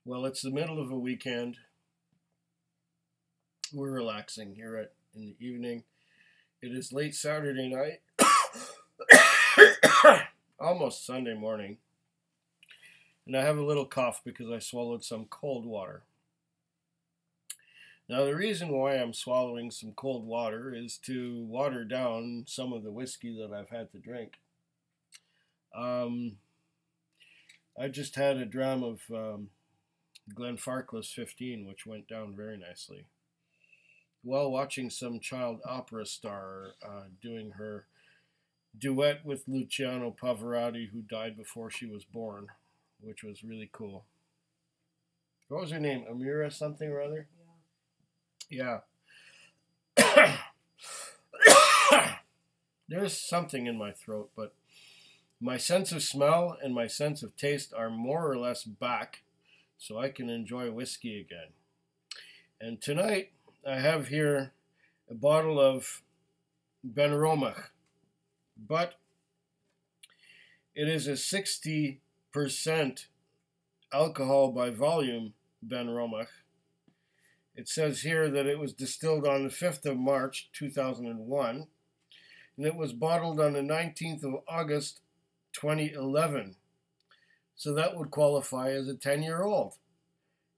Well, it's the middle of a weekend. We're relaxing here in the evening. It is late Saturday night, almost Sunday morning, and I have a little cough because I swallowed some cold water. Now, the reason why I'm swallowing some cold water is to water down some of the whiskey that I've had to drink. I just had a dram of Glenfarclas 15, which went down very nicely, while watching some child opera star doing her duet with Luciano Pavarotti, who died before she was born, which was really cool. What was her name? Amira something or other? Yeah. There's something in my throat, but my sense of smell and my sense of taste are more or less back, so I can enjoy whiskey again. And tonight, I have here a bottle of Benromach, but it is a 60% alcohol by volume Benromach. It says here that it was distilled on the 5th of March, 2001, and it was bottled on the 19th of August, 2011. So that would qualify as a 10-year-old,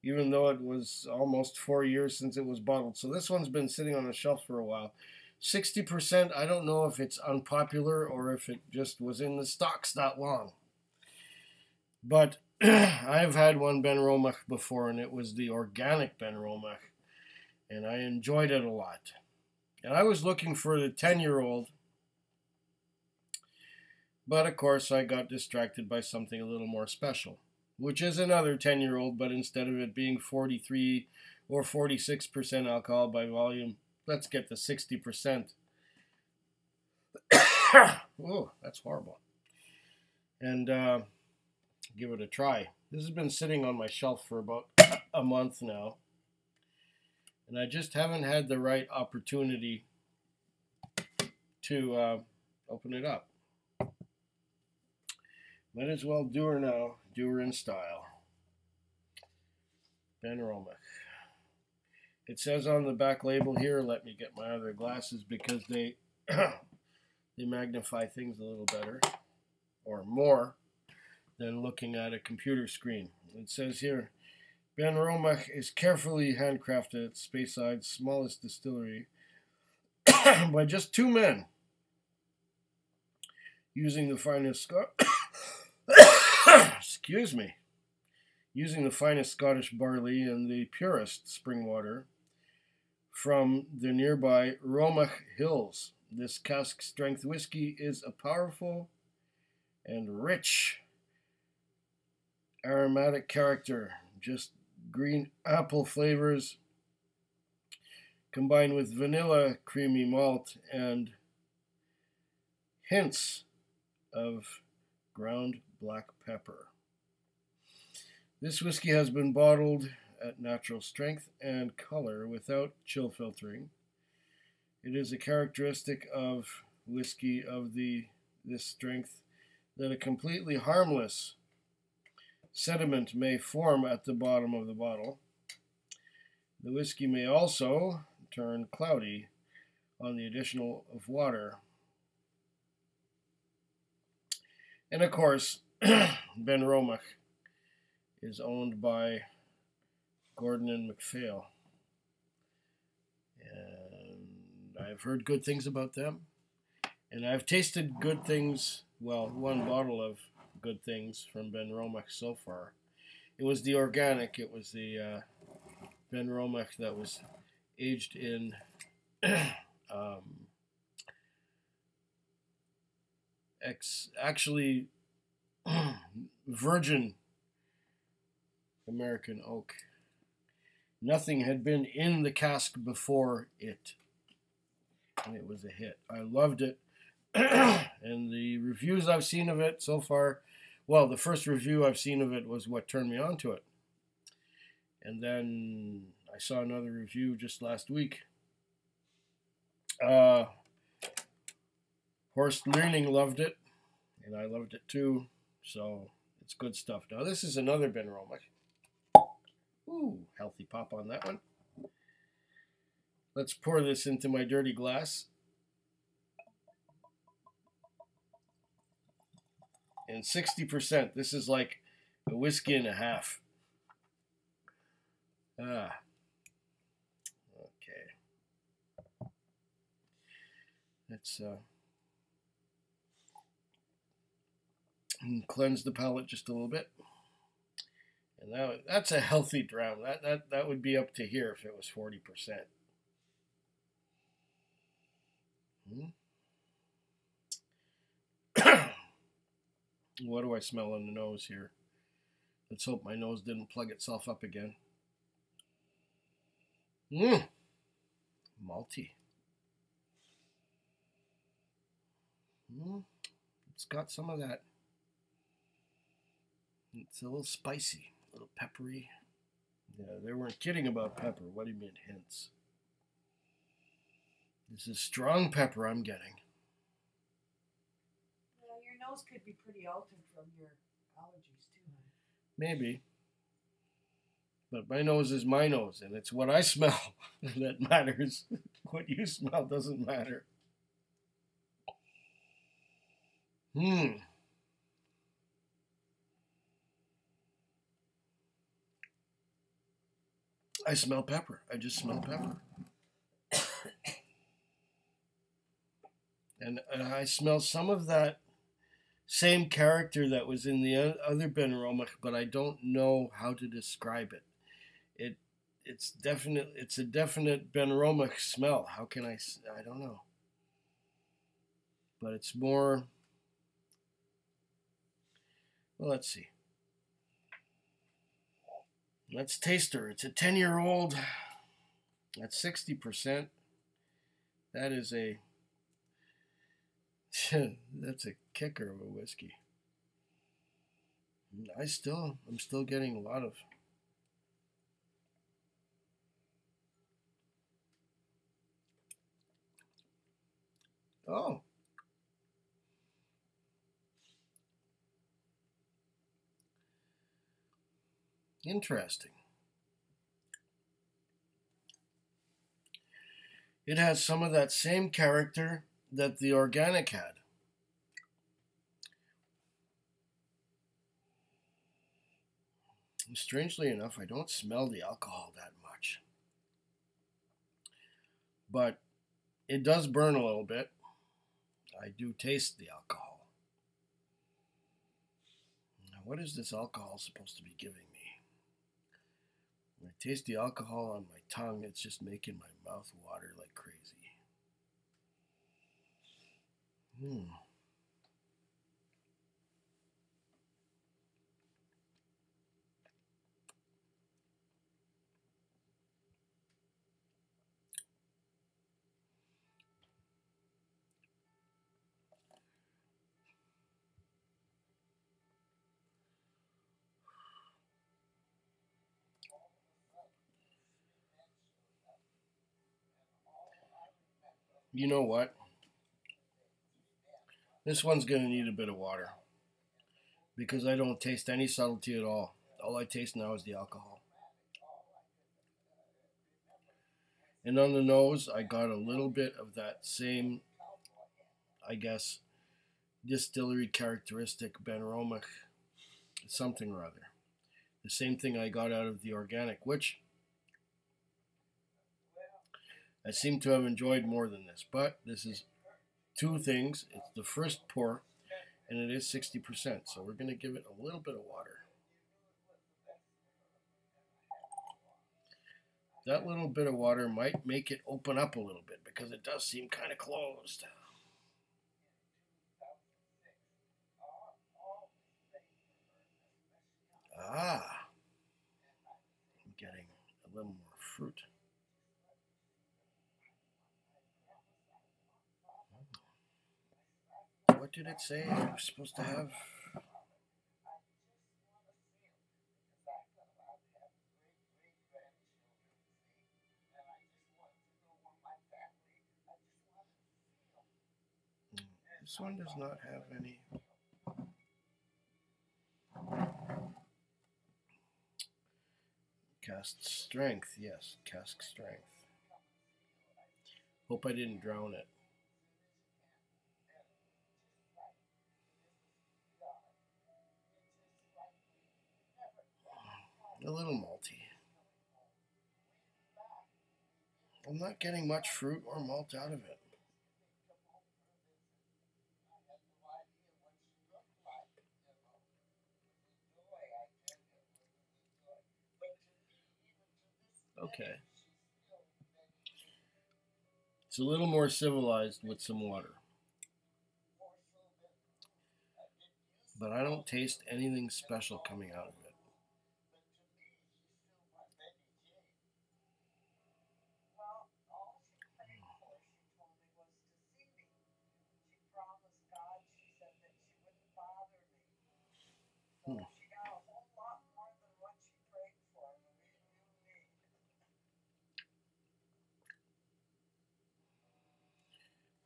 even though it was almost 4 years since it was bottled. So this one's been sitting on the shelf for a while. 60%, I don't know if it's unpopular or if it just was in the stocks that long. But I've had one Benromach before, and it was the organic Benromach, and I enjoyed it a lot. And I was looking for the 10-year-old, but of course I got distracted by something a little more special, which is another 10-year-old, but instead of it being 43 or 46% alcohol by volume, let's get the 60%. Oh, that's horrible. And give it a try. This has been sitting on my shelf for about a month now, and I just haven't had the right opportunity to open it up. Might as well do her now, do her in style. Benromach. It says on the back label here, let me get my other glasses because they they magnify things a little better, or more, than looking at a computer screen. It says here, Benromach is carefully handcrafted at Speyside's smallest distillery by just 2 men, using the finest excuse me, using the finest Scottish barley and the purest spring water from the nearby Romach Hills. This cask strength whiskey is a powerful and rich aromatic character, just green apple flavors combined with vanilla creamy malt and hints of ground black pepper. This whiskey has been bottled at natural strength and color without chill filtering. It is a characteristic of whiskey of this strength that a completely harmless sediment may form at the bottom of the bottle. The whiskey may also turn cloudy on the addition of water. And of course, Benromach is owned by Gordon and MacPhail. And I've heard good things about them. And I've tasted good things, well, one bottle of good things from Benromach so far. It was the organic, it was the Benromach that was aged in actually virgin American oak. Nothing had been in the cask before it, and it was a hit. I loved it. And the reviews I've seen of it so far, well, the first review I've seen of it was what turned me on to it. And then I saw another review just last week. Horst Learning loved it, and I loved it too. So it's good stuff. Now this is another Benromach. Ooh, healthy pop on that one. Let's pour this into my dirty glass. And 60%, this is like a whiskey and a half. Ah, okay. Let's cleanse the palate just a little bit. And that's a healthy dram. That would be up to here if it was 40%. What do I smell on the nose here? Let's hope my nose didn't plug itself up again. Malty. It's got some of that. It's a little spicy, a little peppery. Yeah, they weren't kidding about pepper. What do you mean hints? This is strong pepper I'm getting. Well, your nose could be pretty altered from your allergies too. Maybe. But my nose is my nose, and it's what I smell that matters. What you smell doesn't matter. I smell pepper. I just smell pepper. And I smell some of that same character that was in the other Benromach, but I don't know how to describe it. It's a definite Benromach smell. How can I don't know. But it's more, well, let's see. Let's taste her. It's a 10-year-old. That's 60%. That is that's a kicker of a whiskey. I'm still getting a lot of. Oh. Interesting. It has some of that same character that the organic had. And strangely enough, I don't smell the alcohol that much. But it does burn a little bit. I do taste the alcohol. Now, what is this alcohol supposed to be giving me? When I taste the alcohol on my tongue, it's just making my mouth water like crazy. You know what? This one's going to need a bit of water because I don't taste any subtlety at all. All I taste now is the alcohol. And on the nose, I got a little bit of that same, I guess, distillery characteristic Benromach, something or other. The same thing I got out of the organic, which I seem to have enjoyed more than this. But this is two things. It's the first pour, and it is 60%. So we're going to give it a little bit of water. That little bit of water might make it open up a little bit because it does seem kind of closed. Ah, I'm getting a little more fruit. What did it say I was supposed to have? This one does not have any. Cask strength, yes, cask strength. Hope I didn't drown it. A little malty. I'm not getting much fruit or malt out of it. Okay. It's a little more civilized with some water. But I don't taste anything special coming out of it.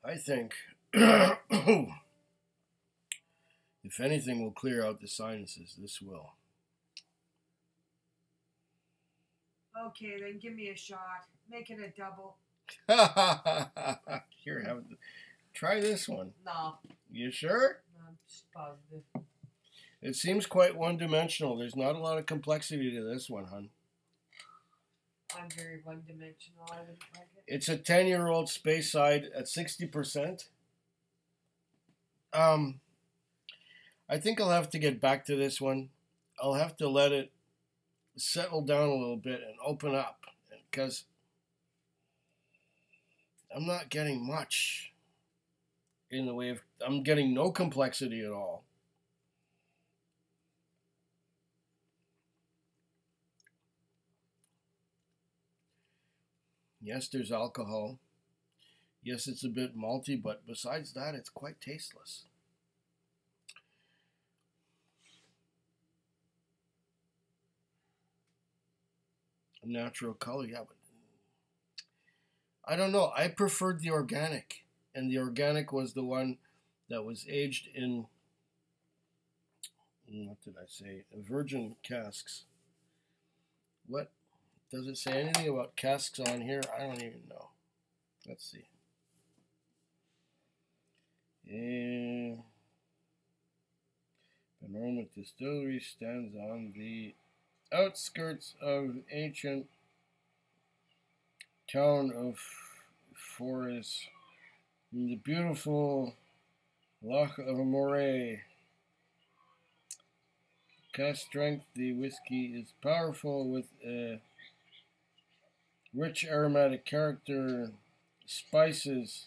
I think, if anything will clear out the sinuses, this will. Okay, then give me a shot. Make it a double. Here, try this one. No. You sure? No, I'm just positive. It seems quite one-dimensional. There's not a lot of complexity to this one, hon. I'm very one-dimensional. I wouldn't like it. It's a 10-year-old Speyside at 60%. I think I'll have to get back to this one. I'll have to let it settle down a little bit and open up, because I'm not getting much in the way of, I'm getting no complexity at all. Yes, there's alcohol. Yes, it's a bit malty, but besides that, it's quite tasteless. Natural color, yeah, but I don't know. I preferred the organic, and the organic was the one that was aged in, what did I say? Virgin casks. What? Does it say anything about casks on here? I don't even know. Let's see. Benromach Distillery stands on the outskirts of ancient town of Forres in the beautiful Loch of Moray. Cask strength, the whiskey is powerful with a rich aromatic character, spices,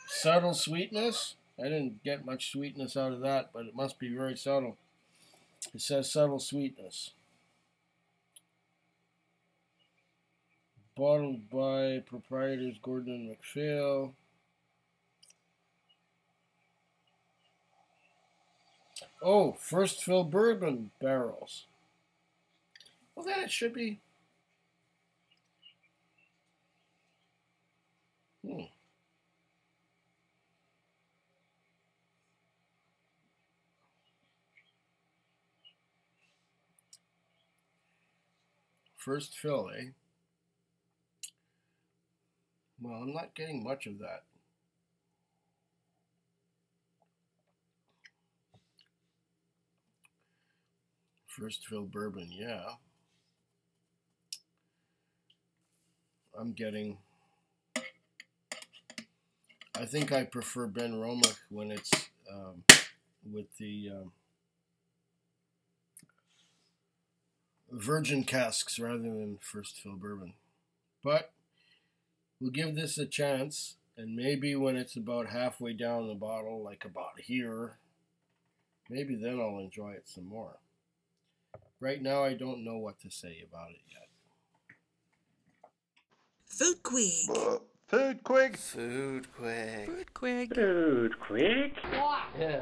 subtle sweetness. I didn't get much sweetness out of that, but it must be very subtle. It says subtle sweetness. Bottled by proprietors Gordon and MacPhail. Oh, first fill bourbon barrels. Well, then it should be. First fill, eh? Well, I'm not getting much of that. First fill bourbon, yeah. I'm getting, I think I prefer Benromach when it's with the virgin casks rather than first fill bourbon. But we'll give this a chance, and maybe when it's about halfway down the bottle, like about here, maybe then I'll enjoy it some more. Right now, I don't know what to say about it yet. Food Quig. Food Quig. Food Quig. Food Quig. Food Quig. Yeah.